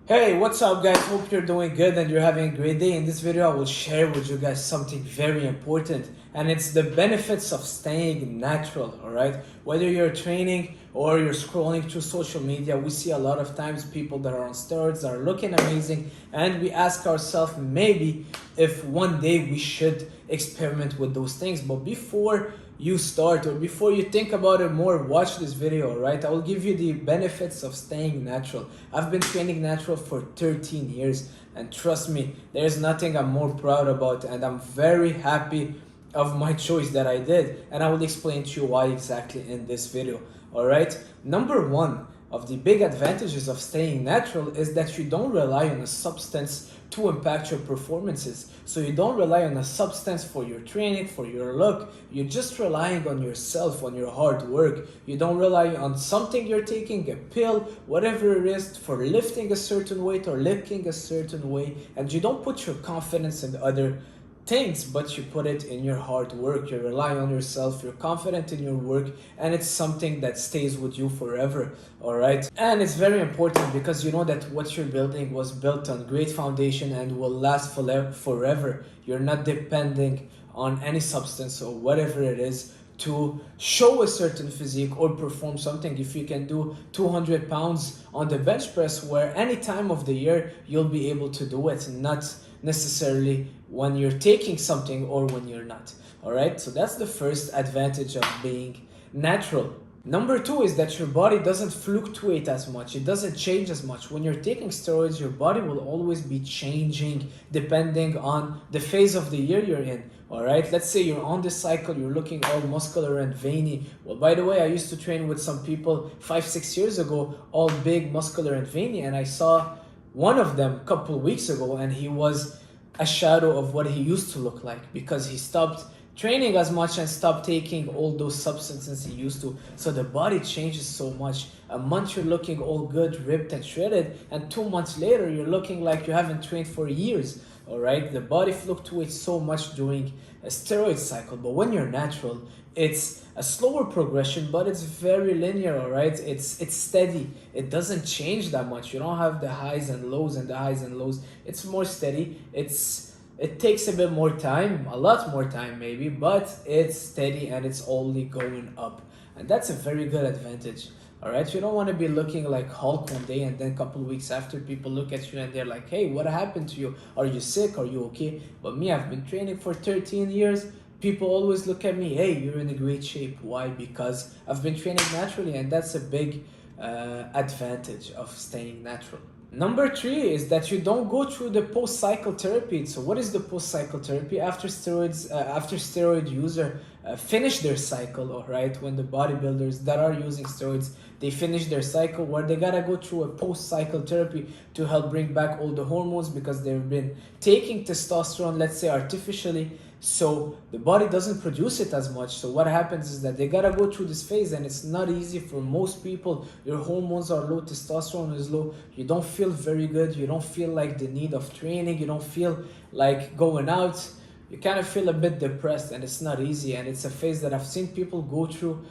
Hey, what's up guys? Hope you're doing good and you're having a great day. In this video, I will share with you guys something very important, and it's the benefits of staying natural, all right? Whether you're training or you're scrolling through social media, we see a lot of times people that are on steroids are looking amazing, and we ask ourselves maybe if one day we should experiment with those things. But before you start or before you think about it more, watch this video, all right? I will give you the benefits of staying natural. I've been training natural for 13 years, and trust me, there's nothing I'm more proud about, and I'm very happy of my choice that I did, and I will explain to you why exactly in this video. All right, number one of the big advantages of staying natural is that you don't rely on a substance to impact your performances. So you don't rely on a substance for your training, for your look. You're just relying on yourself, on your hard work. You don't rely on something you're taking, a pill, whatever it is, for lifting a certain weight or looking a certain way. And you don't put your confidence in other things, but you put it in your hard work. You rely on yourself, you're confident in your work, and it's something that stays with you forever. All right, and it's very important because you know that what you're building was built on great foundation and will last forever. You're not depending on any substance or whatever it is to show a certain physique or perform something. If you can do 200 pounds on the bench press, where any time of the year you'll be able to do it, not necessarily when you're taking something or when you're not. All right, so that's the first advantage of being natural. Number two is that your body doesn't fluctuate as much. It doesn't change as much. When you're taking steroids, your body will always be changing depending on the phase of the year you're in. All right, let's say you're on this cycle, you're looking all muscular and veiny. Well, by the way, I used to train with some people 5-6 years ago, all big, muscular and veiny, and I saw one of them a couple weeks ago, and he was a shadow of what he used to look like because he stopped training as much and stopped taking all those substances he used to. So the body changes so much. A month you're looking all good, ripped and shredded, and 2 months later you're looking like you haven't trained for years. All right, the body fluctuates so much during a steroid cycle, but when you're natural, it's a slower progression, but it's very linear. All right, it's steady. It doesn't change that much. You don't have the highs and lows and the highs and lows. It's more steady. It takes a bit more time, a lot more time maybe, but it's steady and it's only going up, and that's a very good advantage. All right, you don't want to be looking like Hulk one day and then a couple of weeks after people look at you and they're like, hey, what happened to you? Are you sick? Are you okay? But me, I've been training for 13 years. People always look at me, hey, you're in a great shape. Why? Because I've been training naturally, and that's a big advantage of staying natural. Number three is that you don't go through the post-cycle therapy. So what is the post-cycle therapy? After steroids, after steroid user finish their cycle, all right, when the bodybuilders that are using steroids, they finish their cycle, where they gotta go through a post-cycle therapy to help bring back all the hormones because they've been taking testosterone, let's say artificially, so the body doesn't produce it as much. So what happens is that they gotta go through this phase, and it's not easy for most people. Your hormones are low, testosterone is low, you don't feel very good, you don't feel like the need of training, you don't feel like going out, you kind of feel a bit depressed, and it's not easy, and it's a phase that I've seen people go through.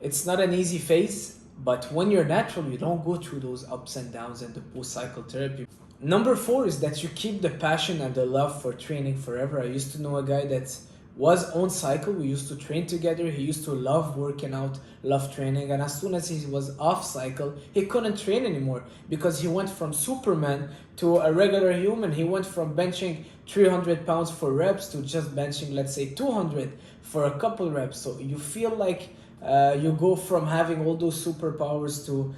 It's not an easy phase, but when you're natural, you don't go through those ups and downs and the post-cycle therapy. Number four is that you keep the passion and the love for training forever. I used to know a guy that was on cycle. We used to train together. He used to love working out, love training. And as soon as he was off cycle, he couldn't train anymore because he went from Superman to a regular human. He went from benching 300 pounds for reps to just benching, let's say, 200 for a couple reps. So you feel like you go from having all those superpowers to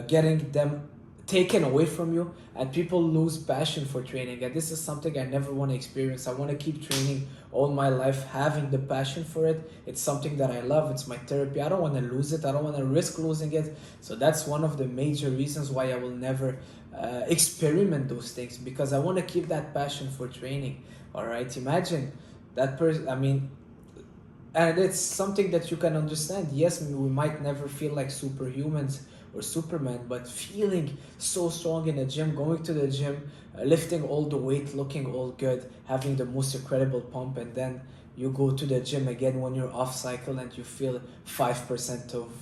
getting them taken away from you, and people lose passion for training, and this is something I never want to experience. I want to keep training all my life, having the passion for it. It's something that I love, it's my therapy. I don't want to lose it, I don't want to risk losing it. So that's one of the major reasons why I will never experiment those things, because I want to keep that passion for training. All right, imagine that person, I mean, and it's something that you can understand. Yes, we might never feel like superhumans or Superman, but feeling so strong in the gym, going to the gym, lifting all the weight, looking all good, having the most incredible pump, and then you go to the gym again when you're off cycle and you feel 5% of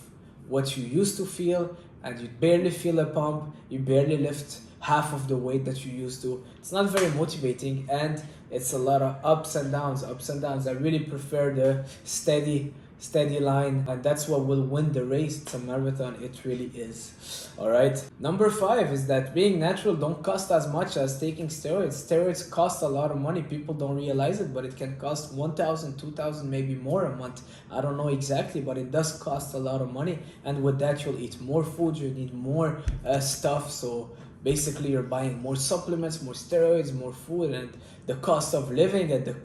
what you used to feel, and you barely feel a pump, you barely lift half of the weight that you used to. It's not very motivating, and it's a lot of ups and downs. I really prefer the steady line, and that's what will win the race. It's a marathon, it really is. All right, number 5 is that being natural don't cost as much as taking steroids cost a lot of money. People don't realize it, but it can cost 1,000, 2,000, maybe more a month. I don't know exactly, but it does cost a lot of money, and with that you'll eat more food, you need more stuff. So basically you're buying more supplements, more steroids, more food, and the cost of living and the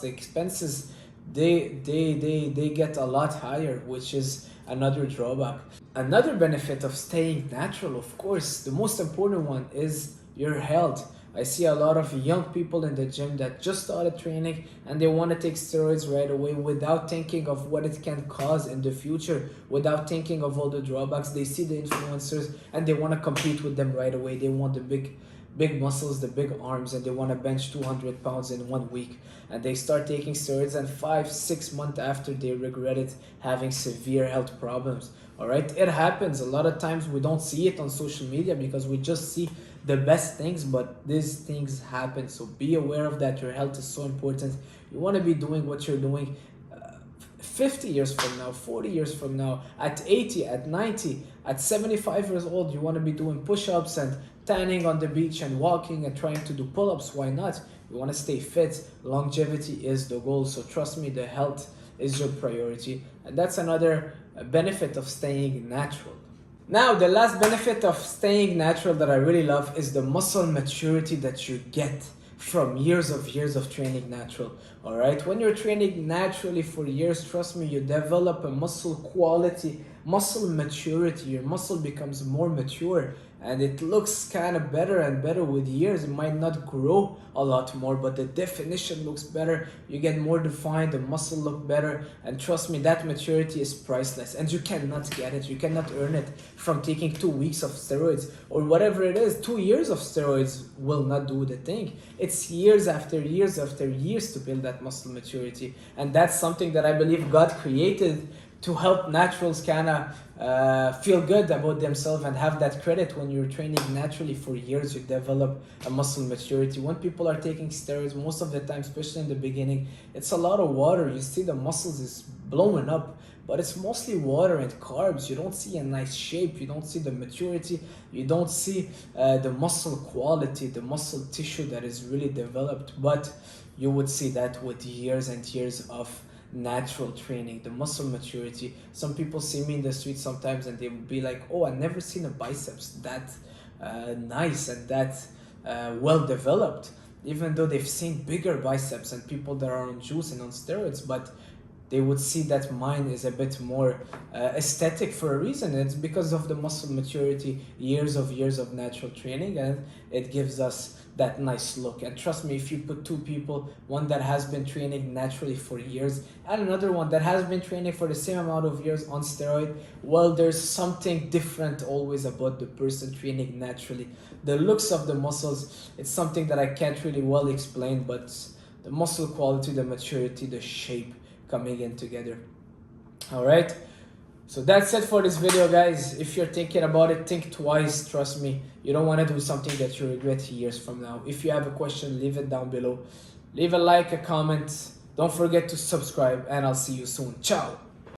expenses, they get a lot higher, which is another drawback. Another benefit of staying natural, of course, the most important one is your health. I see a lot of young people in the gym that just started training and they want to take steroids right away without thinking of what it can cause in the future, without thinking of all the drawbacks. They see the influencers and they want to compete with them right away. They want the big muscles, the big arms, and they want to bench 200 pounds in 1 week. And they start taking steroids, and 5-6 months after, they regret it, having severe health problems. All right, it happens. A lot of times we don't see it on social media because we just see the best things, but these things happen. So be aware of that. Your health is so important. You want to be doing what you're doing 50 years from now, 40 years from now, at 80, at 90, at 75 years old. You want to be doing push-ups and tanning on the beach and walking and trying to do pull-ups. Why not? You want to stay fit. Longevity is the goal. So trust me, the health is your priority. And that's another benefit of staying natural. Now, the last benefit of staying natural that I really love is the muscle maturity that you get from years of training natural. All right, when you're training naturally for years, trust me, you develop a muscle quality, muscle maturity. Your muscle becomes more mature and it looks kind of better and better with years. It might not grow a lot more, but the definition looks better. You get more defined, the muscle look better, and trust me, that maturity is priceless, and you cannot get it, you cannot earn it from taking 2 weeks of steroids or whatever it is. 2 years of steroids will not do the thing. It's years after years after years to build that muscle maturity, and that's something that I believe God created to help naturals kind of feel good about themselves and have that credit. When you're training naturally for years, you develop a muscle maturity. When people are taking steroids, most of the time, especially in the beginning, it's a lot of water. You see the muscles is blowing up, but it's mostly water and carbs. You don't see a nice shape, you don't see the maturity, you don't see the muscle quality, the muscle tissue that is really developed. But you would see that with years and years of natural training, the muscle maturity. Some people see me in the street sometimes and they will be like, oh, I've never seen a biceps that nice and that well developed, even though they've seen bigger biceps and people that are on juice and on steroids. But they would see that mine is a bit more aesthetic for a reason. It's because of the muscle maturity, years of natural training, and it gives us that nice look. And trust me, if you put two people, one that has been training naturally for years and another one that has been training for the same amount of years on steroid, well, there's something different always about the person training naturally. The looks of the muscles, it's something that I can't really well explain, but the muscle quality, the maturity, the shape coming in together. All right, so that's it for this video, guys. If you're thinking about it, think twice. Trust me, you don't want to do something that you regret years from now. If you have a question, leave it down below. Leave a like, a comment. Don't forget to subscribe, and I'll see you soon. Ciao.